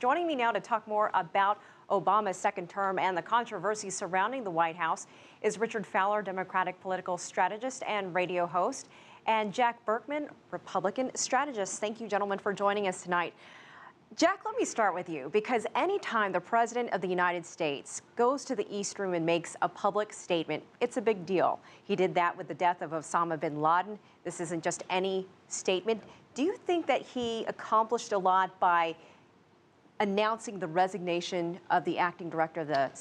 Joining me now to talk more about Obama's second term and the controversy surrounding the White House is Richard Fowler, Democratic political strategist and radio host, and Jack Burkman, Republican strategist. Thank you, gentlemen, for joining us tonight. Jack, let me start with you, because anytime the President of the United States goes to the East Room and makes a public statement, it's a big deal. He did that with the death of Osama bin Laden. This isn't just any statement. Do you think that he accomplished a lot by announcing the resignation of the acting director of the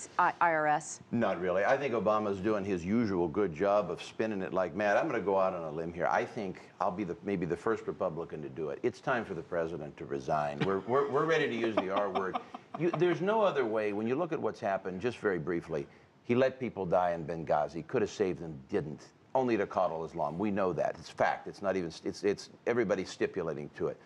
IRS? Not really. I think Obama's doing his usual good job of spinning it like mad. I'm going to go out on a limb here. I think I'll be maybe the first Republican to do it. It's time for the president to resign. We're ready to use the R word. There's no other way. When you look at what's happened, just very briefly, he let people die in Benghazi. Could have saved them, didn't. Only to coddle Islam. We know that. It's fact. It's not even. It's everybody stipulating to it.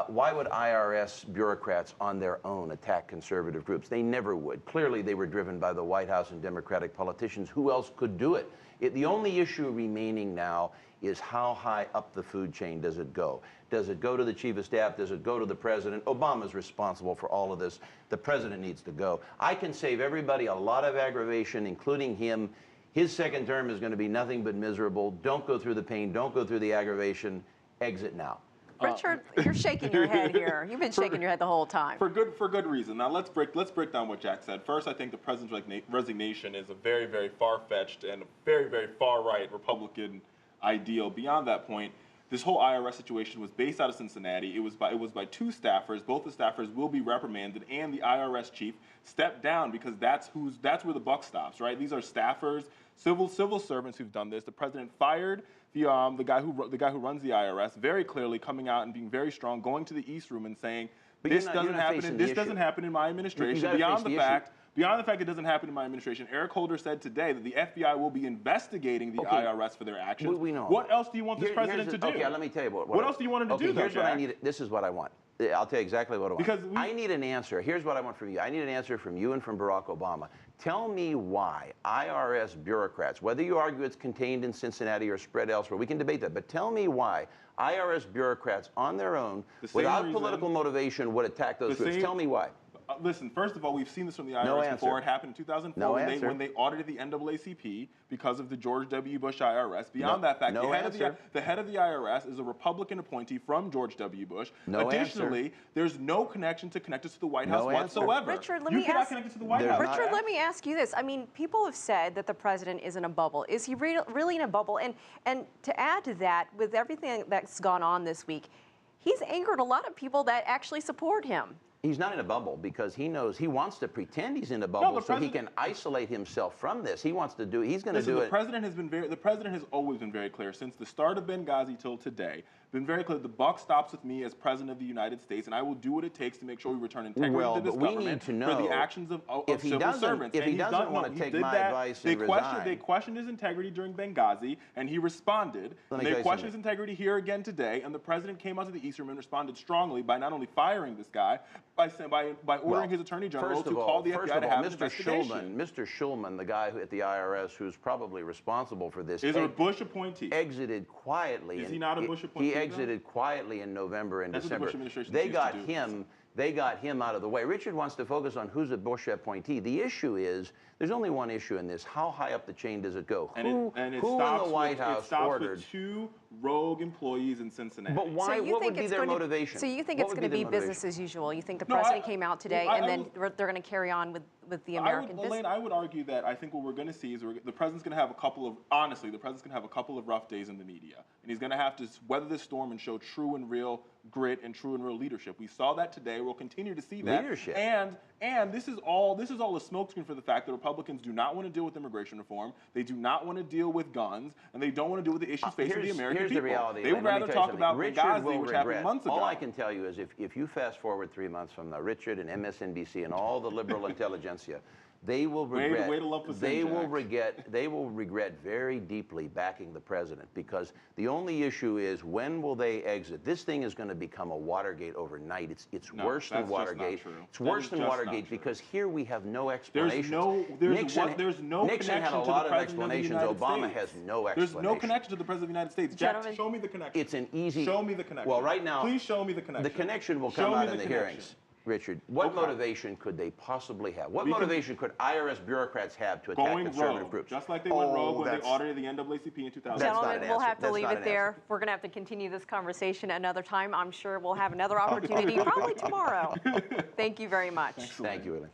Why would IRS bureaucrats on their own attack conservative groups? They never would. Clearly, they were driven by the White House and Democratic politicians. Who else could do it? The only issue remaining now is how high up the food chain does it go? Does it go to the chief of staff? Does it go to the president? Obama's responsible for all of this. The president needs to go. I can save everybody a lot of aggravation, including him. His second term is going to be nothing but miserable. Don't go through the pain. Don't go through the aggravation. Exit now. Richard, you're shaking your head here. You've been shaking your head the whole time. For good reason. Now let's break down what Jack said. First, I think the president's resignation is a very, very far-fetched and very, very far-right Republican ideal. Beyond that point, this whole IRS situation was based out of Cincinnati. It was by two staffers. Both the staffers will be reprimanded, and the IRS chief stepped down because that's where the buck stops, right? These are staffers, civil servants who've done this. The president fired the guy who runs the IRS, very clearly coming out and being very strong, going to the East Room and saying, this doesn't happen in my administration. Beyond the fact it doesn't happen in my administration, Eric Holder said today that the FBI will be investigating the IRS for their actions. We know. What else do you want this president to do? Okay, let me tell you what else do you want him to do, though, here's what I need. This is what I want. I'll tell you exactly what I want. Because I need an answer. Here's what I want from you. I need an answer from you and from Barack Obama. Tell me why IRS bureaucrats, whether you argue it's contained in Cincinnati or spread elsewhere, we can debate that, but tell me why IRS bureaucrats on their own, without political motivation, would attack those groups. Tell me why. Listen, first of all, we've seen this from the IRS before. It happened in 2004 when they audited the NAACP because of the George W. Bush IRS. Beyond that fact, the head of the IRS is a Republican appointee from George W. Bush. Additionally, there's no connection to connect us to the White House whatsoever. Richard, let you me cannot ask, connect us to the White House. Richard, let me ask you this. I mean, people have said that the president is in a bubble. Is he really in a bubble? And to add to that, with everything that's gone on this week, he's angered a lot of people that actually support him. He's not in a bubble because he knows he wants to pretend he's in a bubble so he can isolate himself from this. He wants to do. He's going to do it. The president has always been very clear since the start of Benghazi till today. Been very clear. The buck stops with me as president of the United States, and I will do what it takes to make sure we return integrity to this government for the actions of civil servants. If he doesn't want to take my advice and resign, they questioned his integrity during Benghazi, and he responded. They questioned his integrity here again today, and the president came out to the East Room and responded strongly by not only firing this guy, by ordering his attorney general to call the FBI to have an investigation. Mr. Schulman, the guy at the IRS who's probably responsible for this, is a Bush appointee. Exited quietly. Is he not a Bush appointee? He exited quietly in November and December. What the Bush administration They got him out of the way. Richard wants to focus on who's a Bush appointee. The issue is, there's only one issue in this. How high up the chain does it go? Who in the White House ordered? With two rogue employees in Cincinnati. But why? What would be their motivation? So you think it's going to be business as usual? You think the president came out today and then they're going to carry on with the American business? Elaine, I would argue that I think what we're going to see is the president's going to have a couple of rough days in the media. And he's going to have to weather this storm and show true and real grit and true and real leadership. We saw that today. We'll continue to see that. Leadership. And this is all a smokescreen for the fact that Republicans do not want to deal with immigration reform. They do not want to deal with guns, and they don't want to deal with the issues facing the American people. Here's the reality. They would rather talk about Benghazi, which happened months ago. All I can tell you is if you fast forward 3 months from now, Richard and MSNBC and all the liberal intelligentsia, they will regret. They will regret very deeply backing the president, because the only issue is, when will they exit? This thing is going to become a Watergate overnight. It's worse than Watergate. It's worse than Watergate because here we have no explanations. Nixon had a lot of explanations. Obama has no explanation. There's no connection to the president of the United States. Jack, show me the connection. It's an easy. Show me the connection. Well, right now, please show me the connection. The connection will come out in the hearings. Richard, what Okay. motivation could they possibly have? What We can- motivation could IRS bureaucrats have to attack Going conservative rogue, groups? just like they went rogue when they that's- audited the NAACP in 2000. That's not Gentlemen, an we'll answer. have to That's leave not it an there. answer. We're going to have to continue this conversation another time. I'm sure we'll have another opportunity, probably tomorrow. Thank you very much. Thanks, Thank you, Elaine.